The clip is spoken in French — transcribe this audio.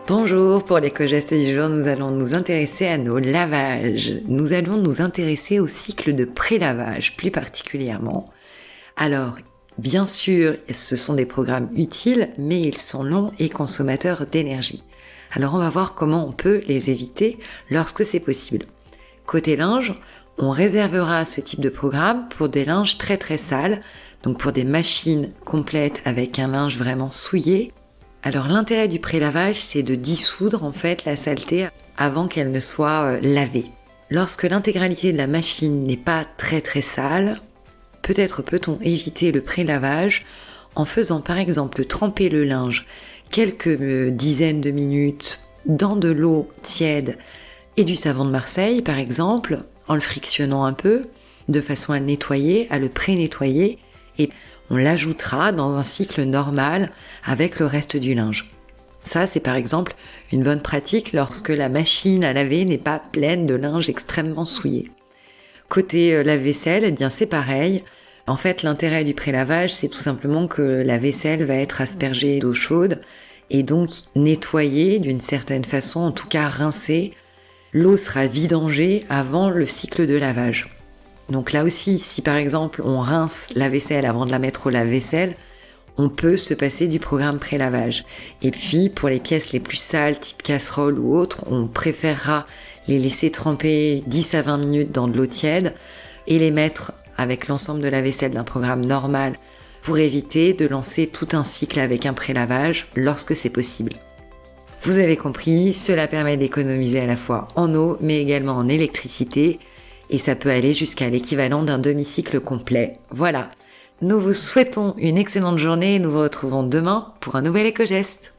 Bonjour, pour l'éco-geste du jour, nous allons nous intéresser à nos lavages. Nous allons nous intéresser au cycle de pré-lavage plus particulièrement. Alors, bien sûr, ce sont des programmes utiles, mais ils sont longs et consommateurs d'énergie. Alors on va voir comment on peut les éviter lorsque c'est possible. Côté linge, on réservera ce type de programme pour des linges très très sales, donc pour des machines complètes avec un linge vraiment souillé. Alors l'intérêt du pré-lavage, c'est de dissoudre en fait la saleté avant qu'elle ne soit lavée. Lorsque l'intégralité de la machine n'est pas très très sale, peut-être peut-on éviter le pré-lavage en faisant par exemple tremper le linge quelques dizaines de minutes dans de l'eau tiède et du savon de Marseille par exemple, en le frictionnant un peu de façon à le nettoyer, à le pré-nettoyer, et on l'ajoutera dans un cycle normal avec le reste du linge. Ça, c'est par exemple une bonne pratique lorsque la machine à laver n'est pas pleine de linge extrêmement souillé. Côté lave-vaisselle, eh bien c'est pareil. En fait, l'intérêt du pré-lavage, c'est tout simplement que la vaisselle va être aspergée d'eau chaude et donc nettoyée d'une certaine façon, en tout cas rincée. L'eau sera vidangée avant le cycle de lavage. Donc là aussi, si par exemple on rince la vaisselle avant de la mettre au lave-vaisselle, on peut se passer du programme pré-lavage. Et puis pour les pièces les plus sales, type casserole ou autre, on préférera les laisser tremper 10 à 20 minutes dans de l'eau tiède et les mettre avec l'ensemble de la vaisselle d'un programme normal pour éviter de lancer tout un cycle avec un pré-lavage lorsque c'est possible. Vous avez compris, cela permet d'économiser à la fois en eau mais également en électricité. Et ça peut aller jusqu'à l'équivalent d'un demi-cycle complet. Voilà. Nous vous souhaitons une excellente journée et nous vous retrouvons demain pour un nouvel éco-geste.